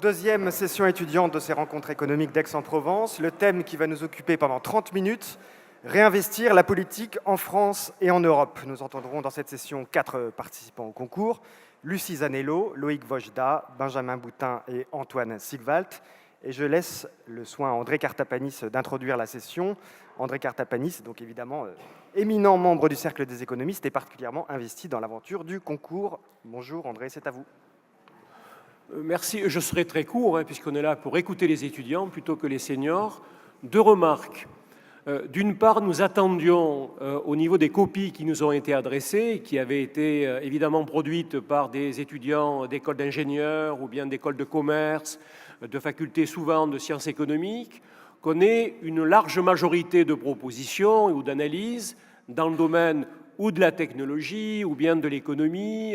Donc, deuxième session étudiante de ces rencontres économiques d'Aix-en-Provence. Le thème qui va nous occuper pendant 30 minutes, réinvestir la politique en France et en Europe. Nous entendrons dans cette session 4 participants au concours. Lucie Zanello, Loïc Vojda, Benjamin Boutin et Antoine Sigvalt. Et je laisse le soin à André Cartapanis d'introduire la session. André Cartapanis, donc évidemment éminent membre du Cercle des économistes et particulièrement investi dans l'aventure du concours. Bonjour André, c'est à vous. Merci, je serai très court, puisqu'on est là pour écouter les étudiants plutôt que les seniors. 2 remarques. D'une part, nous attendions au niveau des copies qui nous ont été adressées, qui avaient été évidemment produites par des étudiants d'écoles d'ingénieurs ou bien d'écoles de commerce, de facultés souvent de sciences économiques, qu'on ait une large majorité de propositions ou d'analyses dans le domaine ou de la technologie ou bien de l'économie.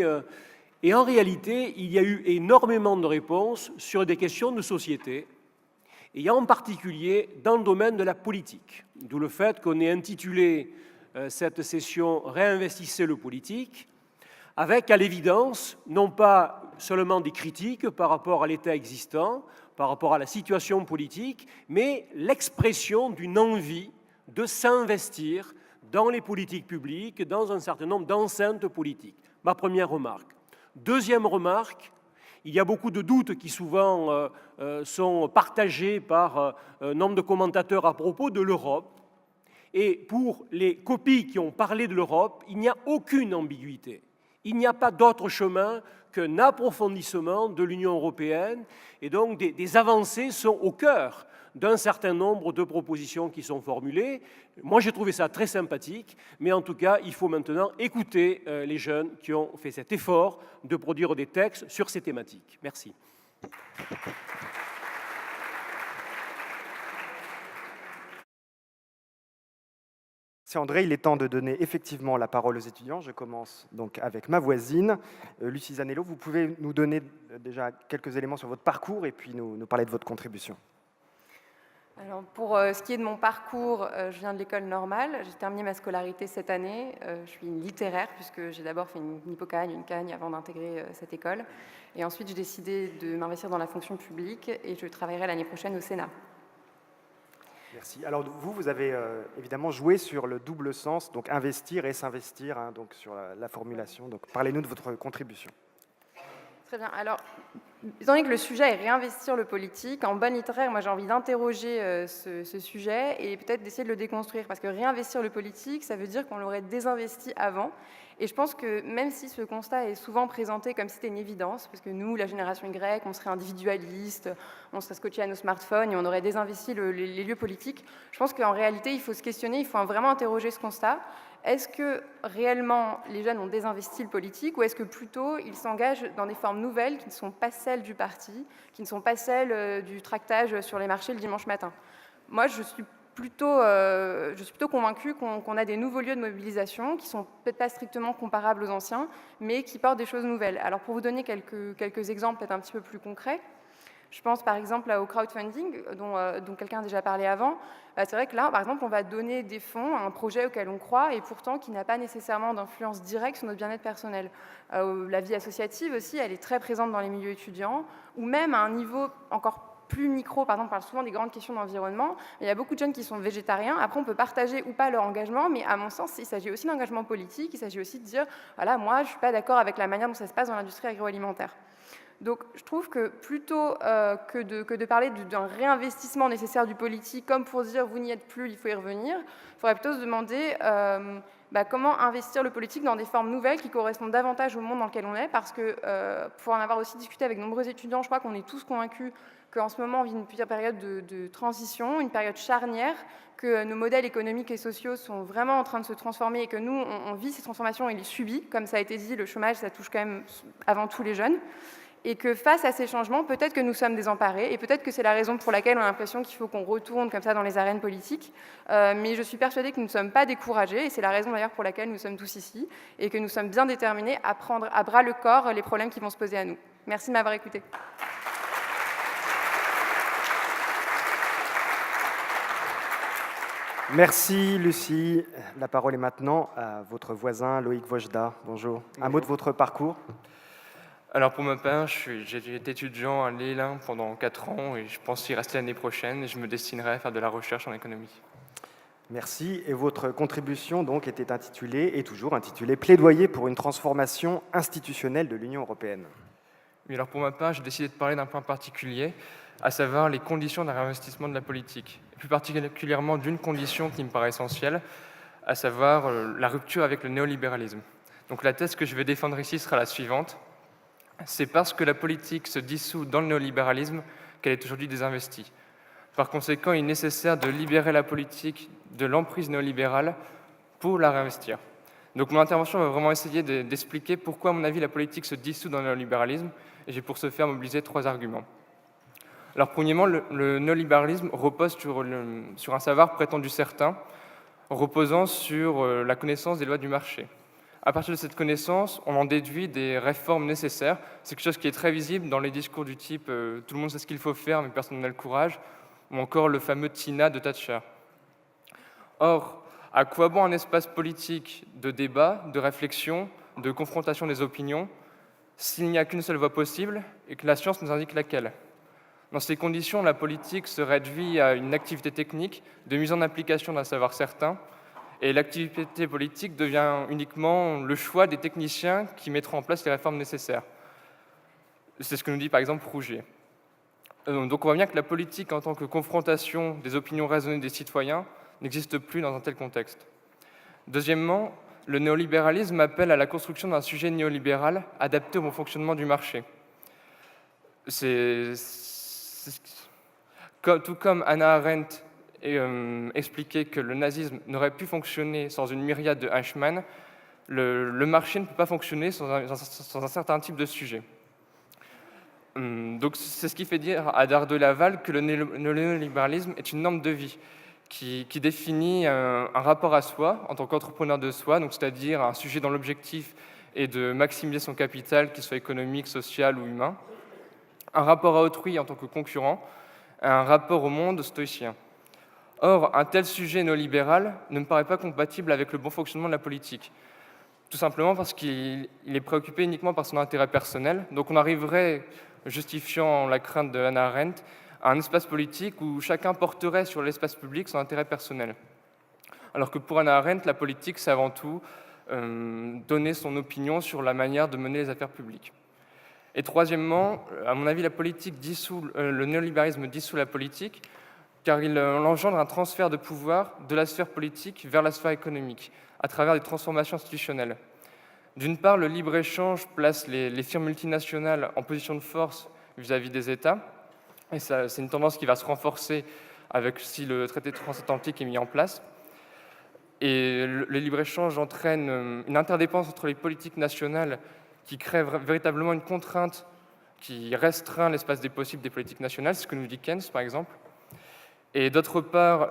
Et en réalité, il y a eu énormément de réponses sur des questions de société, et en particulier dans le domaine de la politique. D'où le fait qu'on ait intitulé cette session « Réinvestissez le politique », avec à l'évidence, non pas seulement des critiques par rapport à l'état existant, par rapport à la situation politique, mais l'expression d'une envie de s'investir dans les politiques publiques, dans un certain nombre d'enceintes politiques. Ma première remarque. Deuxième remarque, il y a beaucoup de doutes qui souvent sont partagés par nombre de commentateurs à propos de l'Europe. Et pour les copies qui ont parlé de l'Europe, il n'y a aucune ambiguïté. Il n'y a pas d'autre chemin qu'un approfondissement de l'Union européenne. Et donc des avancées sont au cœur d'un certain nombre de propositions qui sont formulées. Moi, j'ai trouvé ça très sympathique, mais en tout cas, il faut maintenant écouter les jeunes qui ont fait cet effort de produire des textes sur ces thématiques. Merci. C'est André, il est temps de donner effectivement la parole aux étudiants. Je commence donc avec ma voisine, Lucie Zanello. Vous pouvez nous donner déjà quelques éléments sur votre parcours et puis nous parler de votre contribution. Alors pour ce qui est de mon parcours, je viens de l'école normale. J'ai terminé ma scolarité cette année. Je suis une littéraire puisque j'ai d'abord fait une hypocagne, une cagne avant d'intégrer cette école. Et ensuite, j'ai décidé de m'investir dans la fonction publique et je travaillerai l'année prochaine au Sénat. Merci. Alors vous avez évidemment joué sur le double sens, donc investir et s'investir, donc sur la formulation. Donc parlez-nous de votre contribution. Très bien. Alors, étant donné que le sujet est réinvestir le politique, en bonne littéraire, moi j'ai envie d'interroger ce sujet et peut-être d'essayer de le déconstruire. Parce que réinvestir le politique, ça veut dire qu'on l'aurait désinvesti avant. Et je pense que même si ce constat est souvent présenté comme si c'était une évidence, parce que nous, la génération Y, on serait individualiste, on serait scotché à nos smartphones et on aurait désinvesti les lieux politiques, je pense qu'en réalité, il faut se questionner, il faut vraiment interroger ce constat. Est-ce que réellement les jeunes ont désinvesti le politique ou est-ce que plutôt ils s'engagent dans des formes nouvelles qui ne sont pas celles du parti, qui ne sont pas celles du tractage sur les marchés le dimanche matin? Moi, je suis plutôt convaincue qu'on a des nouveaux lieux de mobilisation qui ne sont peut-être pas strictement comparables aux anciens, mais qui portent des choses nouvelles. Alors pour vous donner quelques exemples peut-être un petit peu plus concrets, je pense par exemple au crowdfunding, dont quelqu'un a déjà parlé avant. C'est vrai que là, par exemple, on va donner des fonds à un projet auquel on croit et pourtant qui n'a pas nécessairement d'influence directe sur notre bien-être personnel. La vie associative aussi, elle est très présente dans les milieux étudiants, ou même à un niveau encore plus micro, par exemple, on parle souvent des grandes questions d'environnement. Il y a beaucoup de jeunes qui sont végétariens. Après, on peut partager ou pas leur engagement, mais à mon sens, il s'agit aussi d'engagement politique. Il s'agit aussi de dire, voilà, moi, je ne suis pas d'accord avec la manière dont ça se passe dans l'industrie agroalimentaire. Donc, je trouve que plutôt que de parler d'un réinvestissement nécessaire du politique, comme pour dire, vous n'y êtes plus, il faut y revenir, il faudrait plutôt se demander comment investir le politique dans des formes nouvelles qui correspondent davantage au monde dans lequel on est, parce que, pour en avoir aussi discuté avec de nombreux étudiants, je crois qu'on est tous convaincus qu'en ce moment, on vit une période de transition, une période charnière, que nos modèles économiques et sociaux sont vraiment en train de se transformer et que nous, on vit ces transformations et les subit. Comme ça a été dit, le chômage, ça touche quand même avant tout les jeunes. Et que face à ces changements, peut-être que nous sommes désemparés et peut-être que c'est la raison pour laquelle on a l'impression qu'il faut qu'on retourne comme ça dans les arènes politiques. Mais je suis persuadée que nous ne sommes pas découragés et c'est la raison d'ailleurs pour laquelle nous sommes tous ici et que nous sommes bien déterminés à prendre à bras le corps les problèmes qui vont se poser à nous. Merci de m'avoir écouté. Merci Lucie. La parole est maintenant à votre voisin Loïc Vojda. Bonjour. Un mot de votre parcours. Alors pour ma part, j'ai été étudiant à Lille pendant 4 ans et je pense y rester l'année prochaine et je me destinerai à faire de la recherche en économie. Merci. Et votre contribution donc était intitulée, et toujours intitulée, Plaidoyer pour une transformation institutionnelle de l'Union européenne. Oui, alors pour ma part, j'ai décidé de parler d'un point particulier, à savoir les conditions d'un réinvestissement de la politique. Et plus particulièrement d'une condition qui me paraît essentielle, à savoir la rupture avec le néolibéralisme. Donc la thèse que je vais défendre ici sera la suivante. C'est parce que la politique se dissout dans le néolibéralisme qu'elle est aujourd'hui désinvestie. Par conséquent, il est nécessaire de libérer la politique de l'emprise néolibérale pour la réinvestir. Donc mon intervention va vraiment essayer d'expliquer pourquoi, à mon avis, la politique se dissout dans le néolibéralisme, et j'ai pour ce faire mobilisé 3 arguments. Alors premièrement, le néolibéralisme repose sur un savoir prétendu certain, reposant sur la connaissance des lois du marché. À partir de cette connaissance, on en déduit des réformes nécessaires. C'est quelque chose qui est très visible dans les discours du type « tout le monde sait ce qu'il faut faire, mais personne n'a le courage », ou encore le fameux TINA de Thatcher. Or, à quoi bon un espace politique de débat, de réflexion, de confrontation des opinions, s'il n'y a qu'une seule voie possible et que la science nous indique laquelle? Dans ces conditions, la politique se réduit à une activité technique de mise en application d'un savoir certain, et l'activité politique devient uniquement le choix des techniciens qui mettront en place les réformes nécessaires. C'est ce que nous dit par exemple Rougier. Donc on voit bien que la politique en tant que confrontation des opinions raisonnées des citoyens n'existe plus dans un tel contexte. Deuxièmement, le néolibéralisme appelle à la construction d'un sujet néolibéral adapté au bon fonctionnement du marché. Tout comme Hannah Arendt expliquait que le nazisme n'aurait pu fonctionner sans une myriade de Eichmann, le marché ne peut pas fonctionner sans un certain type de sujet. Donc c'est ce qui fait dire à Dard de Laval que le néolibéralisme est une norme de vie qui définit un rapport à soi en tant qu'entrepreneur de soi, donc c'est-à-dire un sujet dont l'objectif est de maximiser son capital, qu'il soit économique, social ou humain, un rapport à autrui en tant que concurrent, un rapport au monde stoïcien. Or, un tel sujet néolibéral ne me paraît pas compatible avec le bon fonctionnement de la politique, tout simplement parce qu'il est préoccupé uniquement par son intérêt personnel, donc on arriverait, justifiant la crainte de Hannah Arendt, à un espace politique où chacun porterait sur l'espace public son intérêt personnel. Alors que pour Hannah Arendt, la politique, c'est avant tout donner son opinion sur la manière de mener les affaires publiques. Et troisièmement, à mon avis, le néolibéralisme dissout la politique, car il engendre un transfert de pouvoir de la sphère politique vers la sphère économique, à travers des transformations institutionnelles. D'une part, le libre-échange place les firmes multinationales en position de force vis-à-vis des États, et c'est une tendance qui va se renforcer avec si le traité transatlantique est mis en place. Et le libre-échange entraîne une interdépendance entre les politiques nationales qui crée véritablement une contrainte qui restreint l'espace des possibles des politiques nationales, c'est ce que nous dit Keynes par exemple. Et d'autre part,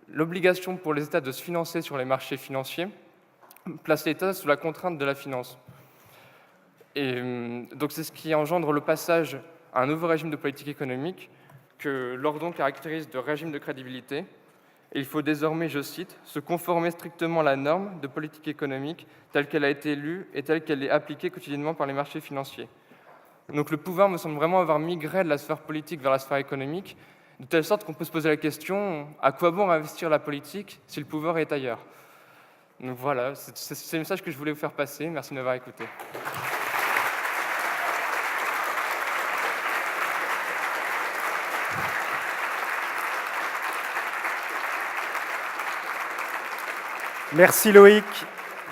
l'obligation pour les États de se financer sur les marchés financiers place l'État sous la contrainte de la finance. Et donc c'est ce qui engendre le passage à un nouveau régime de politique économique que Lordon caractérise de régime de crédibilité. Et il faut désormais, je cite, « se conformer strictement à la norme de politique économique telle qu'elle a été lue et telle qu'elle est appliquée quotidiennement par les marchés financiers ». Donc le pouvoir me semble vraiment avoir migré de la sphère politique vers la sphère économique, de telle sorte qu'on peut se poser la question « à quoi bon investir la politique si le pouvoir est ailleurs ?» Donc voilà, c'est le message que je voulais vous faire passer. Merci de m'avoir écouté. Merci Loïc.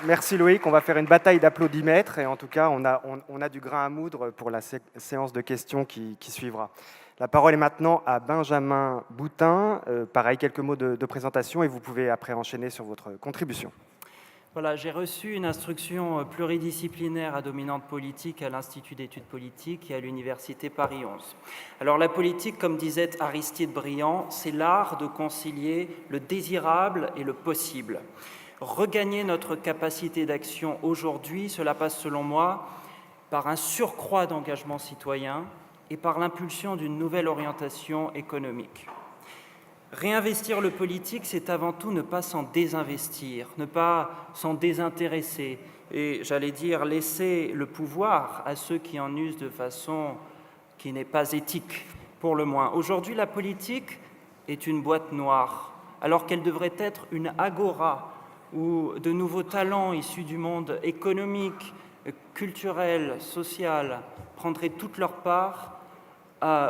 Merci Loïc. On va faire une bataille d'applaudimètres et en tout cas, on a du grain à moudre pour la séance de questions qui suivra. La parole est maintenant à Benjamin Boutin. Pareil, quelques mots de présentation et vous pouvez après enchaîner sur votre contribution. Voilà, j'ai reçu une instruction pluridisciplinaire à dominante politique à l'Institut d'études politiques et à l'Université Paris 11. Alors la politique, comme disait Aristide Briand, c'est l'art de concilier le désirable et le possible. Regagner notre capacité d'action aujourd'hui, cela passe selon moi par un surcroît d'engagement citoyen et par l'impulsion d'une nouvelle orientation économique. Réinvestir le politique, c'est avant tout ne pas s'en désinvestir, ne pas s'en désintéresser et, j'allais dire, laisser le pouvoir à ceux qui en usent de façon qui n'est pas éthique, pour le moins. Aujourd'hui, la politique est une boîte noire, alors qu'elle devrait être une agora où de nouveaux talents issus du monde économique, culturel, social prendraient toute leur part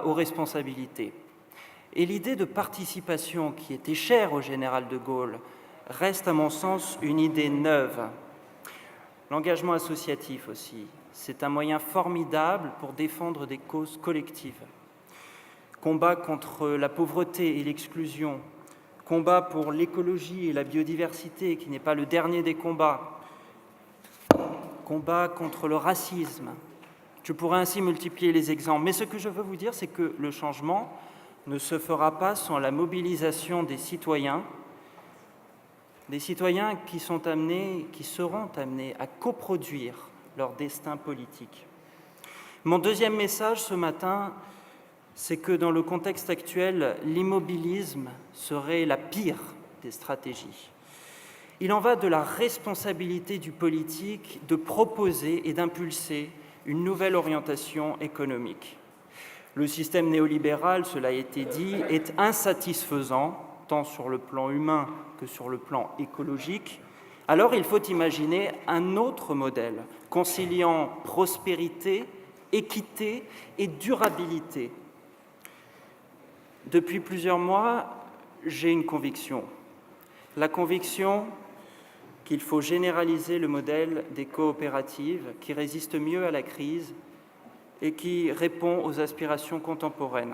aux responsabilités. Et l'idée de participation qui était chère au général de Gaulle reste, à mon sens, une idée neuve. L'engagement associatif aussi, c'est un moyen formidable pour défendre des causes collectives. Combat contre la pauvreté et l'exclusion, combat pour l'écologie et la biodiversité, qui n'est pas le dernier des combats, combat contre le racisme. Je pourrais ainsi multiplier les exemples, mais ce que je veux vous dire, c'est que le changement ne se fera pas sans la mobilisation des citoyens qui seront amenés à coproduire leur destin politique. Mon deuxième message ce matin, c'est que dans le contexte actuel, l'immobilisme serait la pire des stratégies. Il en va de la responsabilité du politique de proposer et d'impulser une nouvelle orientation économique. Le système néolibéral, cela a été dit, est insatisfaisant, tant sur le plan humain que sur le plan écologique. Alors il faut imaginer un autre modèle, conciliant prospérité, équité et durabilité. Depuis plusieurs mois, j'ai une conviction. La conviction qu'il faut généraliser le modèle des coopératives qui résiste mieux à la crise et qui répond aux aspirations contemporaines.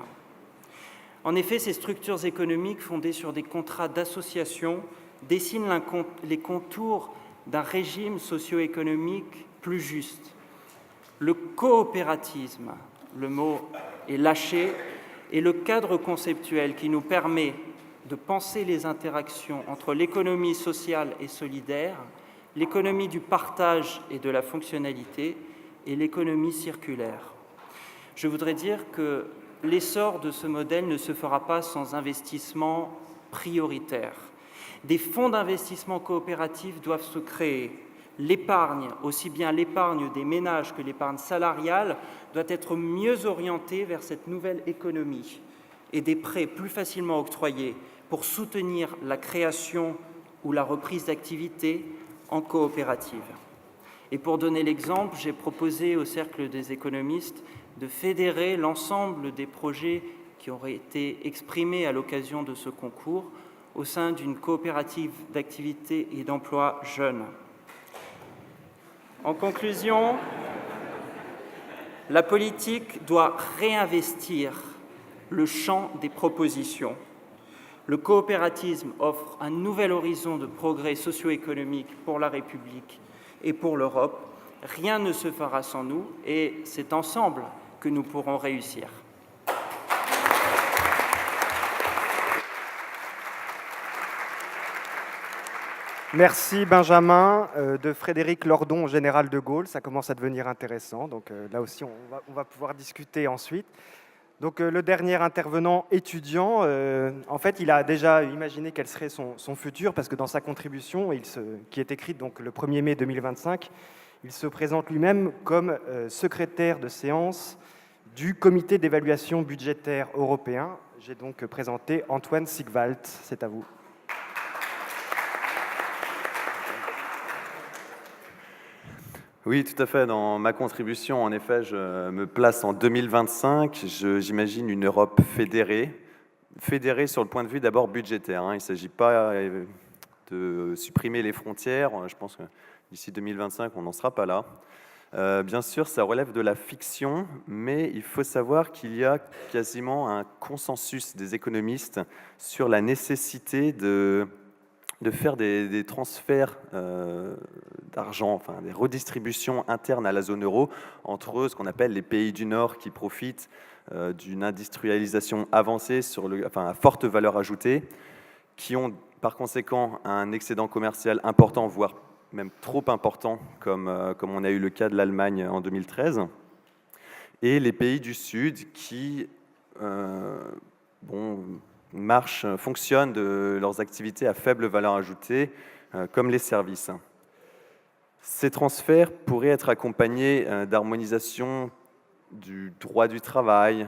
En effet, ces structures économiques fondées sur des contrats d'association dessinent les contours d'un régime socio-économique plus juste. Le coopératisme, le mot est lâché, est le cadre conceptuel qui nous permet de penser les interactions entre l'économie sociale et solidaire, l'économie du partage et de la fonctionnalité et l'économie circulaire. Je voudrais dire que l'essor de ce modèle ne se fera pas sans investissement prioritaire. Des fonds d'investissement coopératifs doivent se créer. L'épargne, aussi bien l'épargne des ménages que l'épargne salariale, doit être mieux orientée vers cette nouvelle économie et des prêts plus facilement octroyés pour soutenir la création ou la reprise d'activité en coopérative. Et pour donner l'exemple, j'ai proposé au Cercle des économistes de fédérer l'ensemble des projets qui auraient été exprimés à l'occasion de ce concours au sein d'une coopérative d'activité et d'emploi jeunes. En conclusion, la politique doit réinvestir le champ des propositions. Le coopérativisme offre un nouvel horizon de progrès socio-économique pour la République et pour l'Europe. Rien ne se fera sans nous et c'est ensemble que nous pourrons réussir. Merci Benjamin, de Frédéric Lordon, général de Gaulle. Ça commence à devenir intéressant, donc là aussi on va pouvoir discuter ensuite. Donc le dernier intervenant étudiant, en fait, il a déjà imaginé quel serait son futur, parce que dans sa contribution, qui est écrite donc, le 1er mai 2025, il se présente lui-même comme secrétaire de séance du comité d'évaluation budgétaire européen. J'ai donc présenté Antoine Sigwald. C'est à vous. Oui, tout à fait. Dans ma contribution, en effet, je me place en 2025. J'imagine une Europe fédérée sur le point de vue d'abord budgétaire. Il ne s'agit pas de supprimer les frontières. Je pense que d'ici 2025, on n'en sera pas là. Bien sûr, ça relève de la fiction, mais il faut savoir qu'il y a quasiment un consensus des économistes sur la nécessité de faire des transferts d'argent, enfin des redistributions internes à la zone euro entre ce qu'on appelle les pays du Nord qui profitent d'une industrialisation avancée à forte valeur ajoutée, qui ont par conséquent un excédent commercial important, voire même trop important, comme on a eu le cas de l'Allemagne en 2013, et les pays du Sud qui ne fonctionnent de leurs activités à faible valeur ajoutée, comme les services. Ces transferts pourraient être accompagnés d'harmonisation du droit du travail.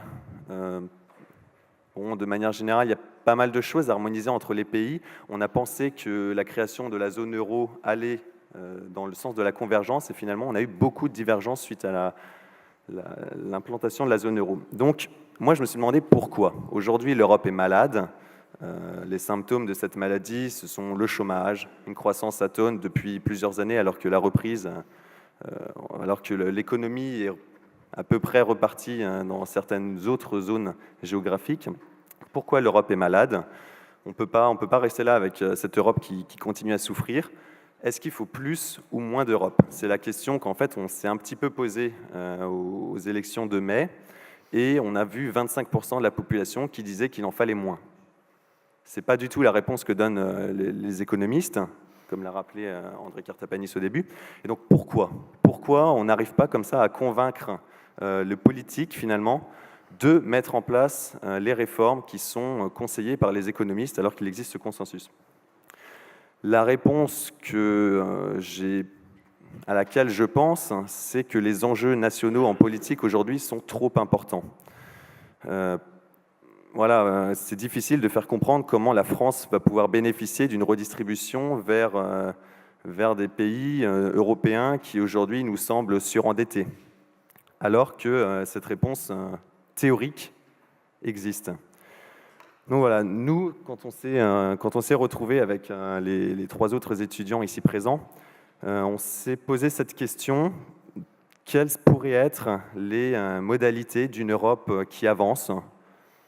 De manière générale, il y a pas mal de choses à harmoniser entre les pays. On a pensé que la création de la zone euro allait dans le sens de la convergence, et finalement, on a eu beaucoup de divergences suite à l'implantation de la zone euro. Donc, moi, je me suis demandé pourquoi. Aujourd'hui, l'Europe est malade. Les symptômes de cette maladie, ce sont le chômage, une croissance atone depuis plusieurs années, alors que la reprise, alors que l'économie est à peu près repartie dans certaines autres zones géographiques. Pourquoi l'Europe est malade? On peut pas rester là avec cette Europe qui continue à souffrir. Est-ce qu'il faut plus ou moins d'Europe? C'est la question qu'en fait on s'est un petit peu posée aux élections de mai, et on a vu 25% de la population qui disait qu'il en fallait moins. Ce n'est pas du tout la réponse que donnent les économistes, comme l'a rappelé André Cartapanis au début. Et donc pourquoi on n'arrive pas comme ça à convaincre le politique finalement de mettre en place les réformes qui sont conseillées par les économistes alors qu'il existe ce consensus? La réponse à laquelle je pense, c'est que les enjeux nationaux en politique aujourd'hui sont trop importants. C'est difficile de faire comprendre comment la France va pouvoir bénéficier d'une redistribution vers des pays européens qui aujourd'hui nous semblent surendettés, alors que cette réponse théorique existe. Donc voilà, nous, quand on s'est retrouvés avec les trois autres étudiants ici présents, on s'est posé cette question: quelles pourraient être les modalités d'une Europe qui avance,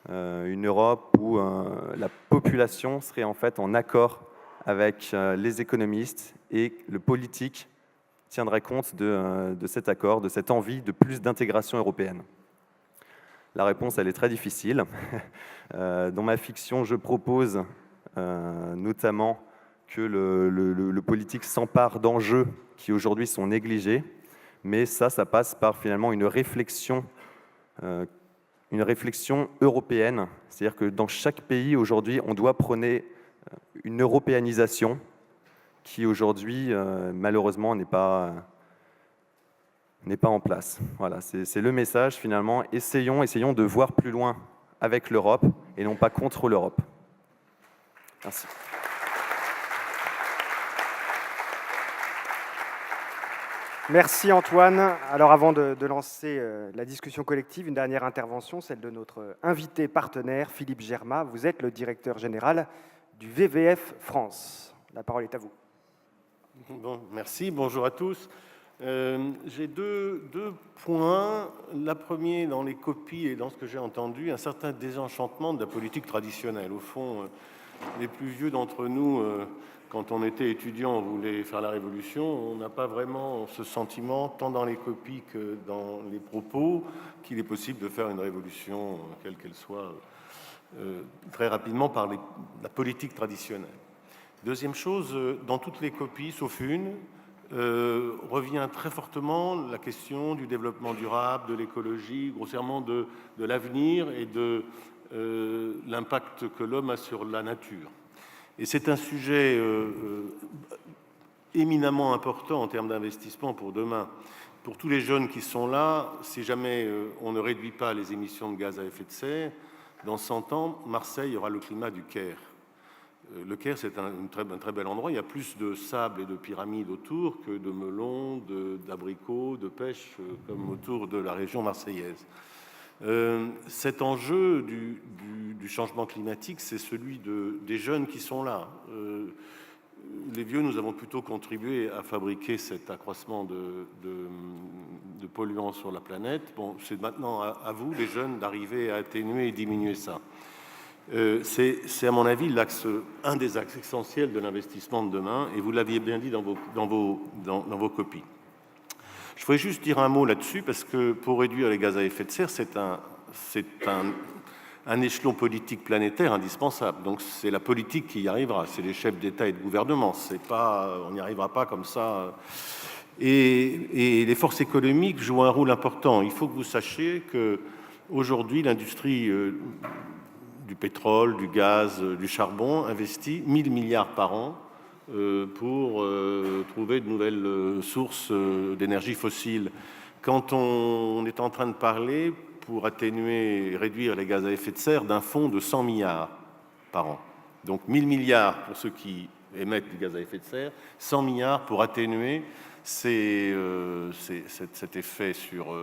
une Europe où la population serait en fait en accord avec les économistes et le politique tiendrait compte de cet accord, de cette envie de plus d'intégration européenne? La réponse, elle est très difficile. Dans ma fiction, je propose notamment que le politique s'empare d'enjeux qui aujourd'hui sont négligés, mais ça passe par finalement une réflexion européenne. C'est-à-dire que dans chaque pays aujourd'hui, on doit prôner une européanisation qui aujourd'hui, malheureusement, n'est pas en place. Voilà, c'est le message finalement. Essayons de voir plus loin avec l'Europe et non pas contre l'Europe. Merci. Merci Antoine. Alors avant de lancer la discussion collective, une dernière intervention, celle de notre invité partenaire, Philippe Germa. Vous êtes le directeur général du WWF France. La parole est à vous. Bon, merci, bonjour à tous. J'ai deux points. La première, dans les copies et dans ce que j'ai entendu, un certain désenchantement de la politique traditionnelle. Au fond, les plus vieux d'entre nous, quand on était étudiant, on voulait faire la révolution. On n'a pas vraiment ce sentiment, tant dans les copies que dans les propos, qu'il est possible de faire une révolution, quelle qu'elle soit, très rapidement par la politique traditionnelle. Deuxième chose, dans toutes les copies, sauf une, revient très fortement la question du développement durable, de l'écologie, grossièrement de l'avenir et de l'impact que l'homme a sur la nature. Et c'est un sujet éminemment important en termes d'investissement pour demain. Pour tous les jeunes qui sont là, si jamais on ne réduit pas les émissions de gaz à effet de serre, dans 100 ans, Marseille aura le climat du Caire. Le Caire, c'est un très bel endroit. Il y a plus de sable et de pyramides autour que de melons, d'abricots, de pêche, comme autour de la région marseillaise. Cet enjeu du changement climatique, c'est celui des jeunes qui sont là. Les vieux, nous avons plutôt contribué à fabriquer cet accroissement de polluants sur la planète. Bon, c'est maintenant à vous, les jeunes, d'arriver à atténuer et diminuer ça. C'est à mon avis un des axes essentiels de l'investissement de demain, et vous l'aviez bien dit dans vos copies. Je voudrais juste dire un mot là-dessus, parce que pour réduire les gaz à effet de serre, c'est un échelon politique planétaire indispensable. Donc c'est la politique qui y arrivera, c'est les chefs d'État et de gouvernement. On n'y arrivera pas comme ça. Et les forces économiques jouent un rôle important. Il faut que vous sachiez qu'aujourd'hui, l'industrie du pétrole, du gaz, du charbon, investit 1 000 milliards par an pour trouver de nouvelles sources d'énergie fossile. Quand on est en train de parler, pour atténuer et réduire les gaz à effet de serre, d'un fonds de 100 milliards par an. Donc 1 000 milliards pour ceux qui émettent du gaz à effet de serre, 100 milliards pour atténuer cet effet sur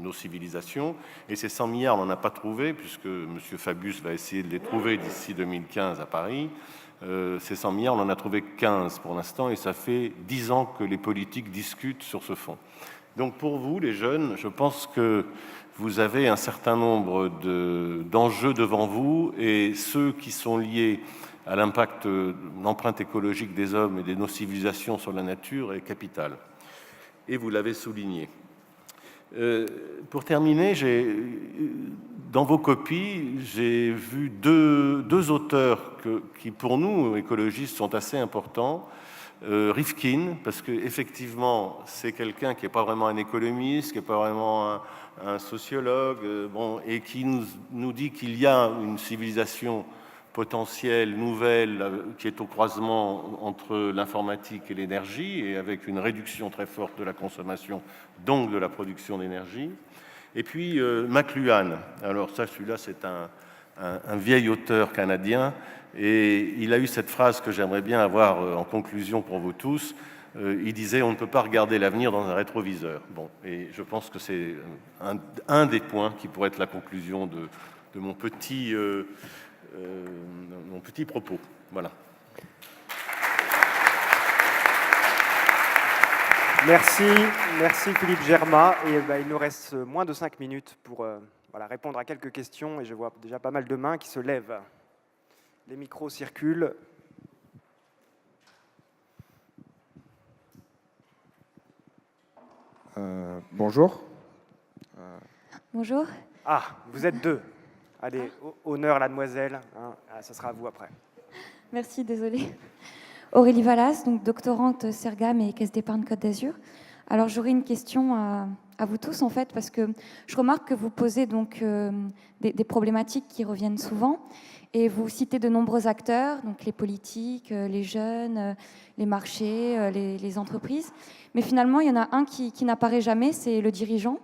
nos civilisations. Et ces 100 milliards, on n'en a pas trouvé, puisque M. Fabius va essayer de les trouver d'ici 2015 à Paris. Ces 100 milliards, on en a trouvé 15 pour l'instant, et ça fait 10 ans que les politiques discutent sur ce fonds. Donc pour vous, les jeunes, je pense que vous avez un certain nombre d'enjeux devant vous, et ceux qui sont liés à l'impact, l'empreinte écologique des hommes et de nos civilisations sur la nature est capital. Et vous l'avez souligné. Pour terminer, dans vos copies, j'ai vu deux auteurs qui, pour nous, écologistes, sont assez importants. Rifkin, parce qu'effectivement, c'est quelqu'un qui n'est pas vraiment un économiste, qui n'est pas vraiment un sociologue, et qui nous dit qu'il y a une civilisation potentielle, nouvelle, qui est au croisement entre l'informatique et l'énergie, et avec une réduction très forte de la consommation, donc de la production d'énergie. Et puis McLuhan, alors ça, celui-là, c'est un vieil auteur canadien, et il a eu cette phrase que j'aimerais bien avoir en conclusion pour vous tous. Il disait « On ne peut pas regarder l'avenir dans un rétroviseur ». Bon, et je pense que c'est un des points qui pourrait être la conclusion de mon petit propos. Voilà. Merci Philippe Germain. Et il nous reste moins de 5 minutes pour répondre à quelques questions. Et je vois déjà pas mal de mains qui se lèvent. Les micros circulent. Bonjour. Bonjour. Ah, vous êtes deux. Allez, honneur la demoiselle. Ça sera à vous après. Merci, désolée. Aurélie Vallas, donc doctorante Sergam et Caisse d'épargne Côte d'Azur. Alors j'aurais une question à vous tous en fait, parce que je remarque que vous posez donc des problématiques qui reviennent souvent, et vous citez de nombreux acteurs, donc les politiques, les jeunes, les marchés, les entreprises. Mais finalement, il y en a un qui n'apparaît jamais, c'est le dirigeant.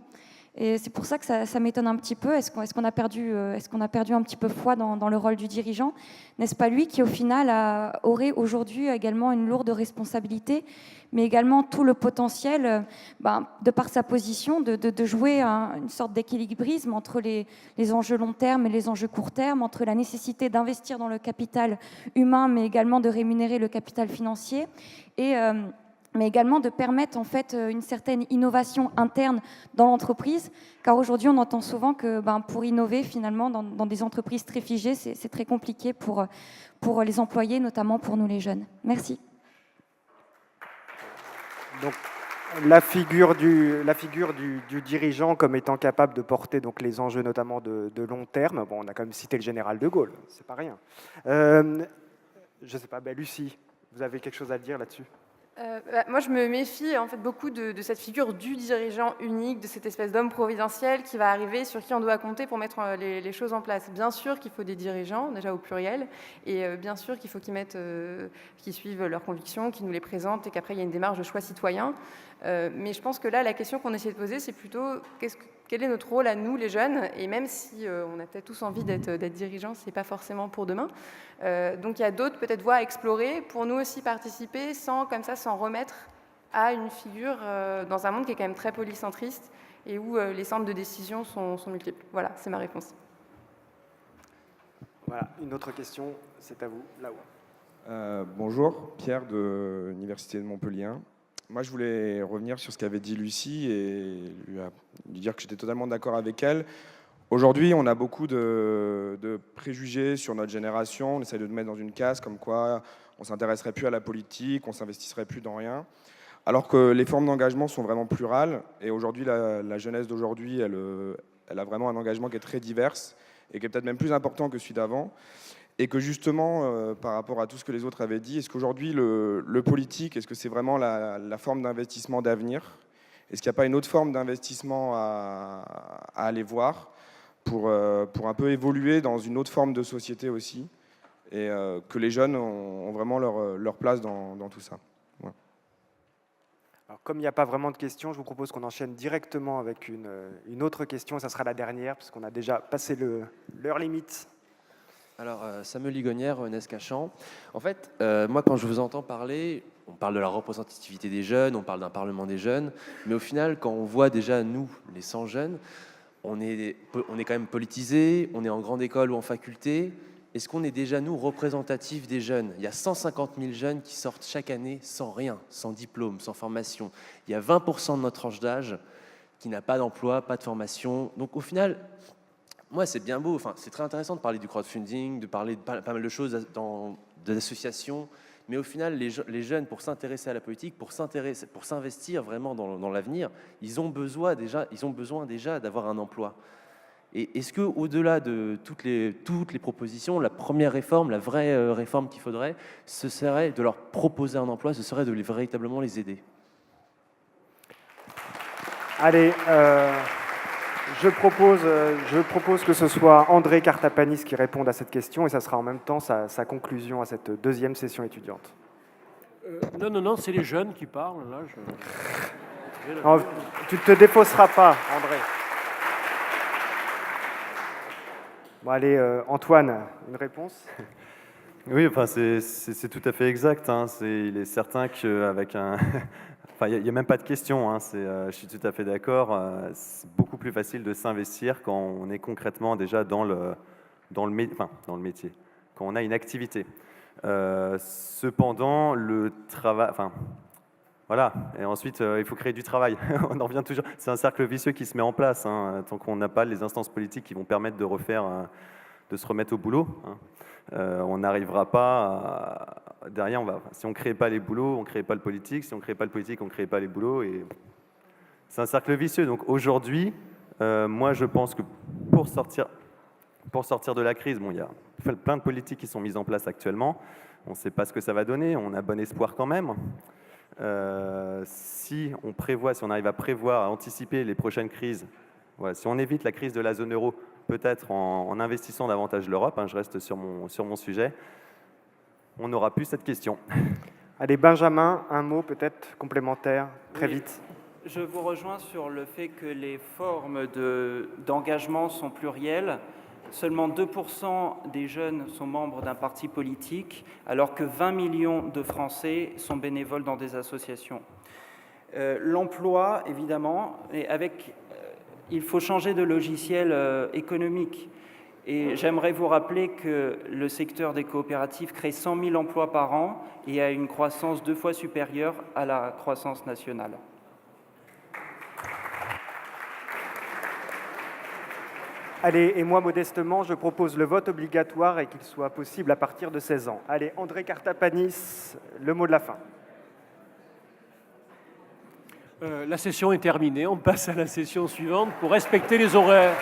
Et c'est pour ça que ça m'étonne un petit peu. Est-ce qu'on a perdu un petit peu foi dans le rôle du dirigeant? N'est-ce pas lui qui, au final, aurait aujourd'hui également une lourde responsabilité, mais également tout le potentiel, de par sa position, de jouer une sorte d'équilibrisme entre les enjeux long terme et les enjeux court terme, entre la nécessité d'investir dans le capital humain, mais également de rémunérer le capital financier, mais également de permettre en fait une certaine innovation interne dans l'entreprise, car aujourd'hui on entend souvent que pour innover finalement dans des entreprises très figées, c'est très compliqué pour les employés, notamment pour nous les jeunes. Merci. Donc la figure du dirigeant comme étant capable de porter donc les enjeux notamment de long terme. Bon, on a quand même cité le général de Gaulle, c'est pas rien. Je sais pas, Lucie, vous avez quelque chose à dire là-dessus? Moi, je me méfie en fait beaucoup de cette figure du dirigeant unique, de cette espèce d'homme providentiel qui va arriver, sur qui on doit compter pour mettre les choses en place. Bien sûr qu'il faut des dirigeants, déjà au pluriel, et bien sûr qu'il faut qu'ils suivent leurs convictions, qu'ils nous les présentent, et qu'après il y a une démarche de choix citoyen. Mais je pense que là, la question qu'on essaie de poser, c'est plutôt quel est notre rôle à nous, les jeunes, et même si on a peut-être tous envie d'être dirigeants, c'est pas forcément pour demain. Donc il y a d'autres peut-être voies à explorer pour nous aussi participer sans remettre à une figure dans un monde qui est quand même très polycentriste et où les centres de décision sont multiples. Voilà, c'est ma réponse. Voilà, une autre question, c'est à vous, là-haut. Bonjour, Pierre de l'Université de Montpellier. Moi, je voulais revenir sur ce qu'avait dit Lucie et lui dire que j'étais totalement d'accord avec elle. Aujourd'hui, on a beaucoup de préjugés sur notre génération. On essaie de nous mettre dans une case comme quoi on ne s'intéresserait plus à la politique, on ne s'investisserait plus dans rien. Alors que les formes d'engagement sont vraiment plurales. Et aujourd'hui, la jeunesse d'aujourd'hui, elle a vraiment un engagement qui est très divers et qui est peut-être même plus important que celui d'avant. Et que justement, par rapport à tout ce que les autres avaient dit, est-ce qu'aujourd'hui, le politique, est-ce que c'est vraiment la forme d'investissement d'avenir? Est-ce qu'il n'y a pas une autre forme d'investissement à aller voir? pour un peu évoluer dans une autre forme de société aussi, et que les jeunes ont vraiment leur place dans tout ça. Voilà. Alors, comme il n'y a pas vraiment de questions, je vous propose qu'on enchaîne directement avec une autre question, et ça sera la dernière, puisqu'on a déjà passé l'heure limite. Alors, Samuel Ligonière, Nescachan. En fait, moi, quand je vous entends parler, on parle de la représentativité des jeunes, on parle d'un parlement des jeunes, mais au final, quand on voit déjà, nous, les 100 jeunes, on est quand même politisés, on est en grande école ou en faculté. Est-ce qu'on est déjà, nous, représentatifs des jeunes? Il y a 150 000 jeunes qui sortent chaque année sans rien, sans diplôme, sans formation. Il y a 20% de notre tranche d'âge qui n'a pas d'emploi, pas de formation. Donc, au final, moi, c'est bien beau. Enfin, c'est très intéressant de parler du crowdfunding, de parler de pas mal de choses de l'association. Mais au final, les jeunes, pour s'intéresser à la politique, pour s'investir vraiment dans l'avenir, ils ont besoin déjà d'avoir un emploi. Et est-ce qu'au-delà de toutes les propositions, la première réforme, la vraie réforme qu'il faudrait, ce serait de leur proposer un emploi, ce serait de véritablement les aider? Allez, je propose que ce soit André Cartapanis qui réponde à cette question, et ça sera en même temps sa conclusion à cette deuxième session étudiante. Non, c'est les jeunes qui parlent. Là, Non, tu ne te défausseras pas, André. Bon, allez, Antoine, une réponse? Oui, enfin, c'est tout à fait exact. Hein. Il est certain qu'avec un... Enfin, il n'y a même pas de question. Hein. Je suis tout à fait d'accord. C'est beaucoup plus facile de s'investir quand on est concrètement déjà dans le métier, quand on a une activité. Cependant, le travail... Enfin, voilà. Et ensuite, il faut créer du travail. On en revient toujours. C'est un cercle vicieux qui se met en place. Hein, tant qu'on n'a pas les instances politiques qui vont permettre de se remettre au boulot. Hein. On n'arrivera pas derrière, si on ne crée pas les boulots, on ne crée pas le politique. Si on ne crée pas le politique, on ne crée pas les boulots. Et c'est un cercle vicieux. Donc aujourd'hui, moi, je pense que pour sortir de la crise, bon, il y a plein de politiques qui sont mises en place actuellement. On ne sait pas ce que ça va donner. On a bon espoir quand même. Si on arrive à prévoir, à anticiper les prochaines crises, voilà, si on évite la crise de la zone euro, peut-être en investissant davantage l'Europe, hein, je reste sur mon sujet, on n'aura plus cette question. Allez, Benjamin, un mot peut-être complémentaire, très vite. Je vous rejoins sur le fait que les formes d'engagement sont plurielles. Seulement 2% des jeunes sont membres d'un parti politique, alors que 20 millions de Français sont bénévoles dans des associations. L'emploi, évidemment, et il faut changer de logiciel économique. Et j'aimerais vous rappeler que le secteur des coopératives crée 100 000 emplois par an et a une croissance 2 fois supérieure à la croissance nationale. Allez, et moi, modestement, je propose le vote obligatoire et qu'il soit possible à partir de 16 ans. Allez, André Cartapanis, le mot de la fin. La session est terminée. On passe à la session suivante pour respecter les horaires.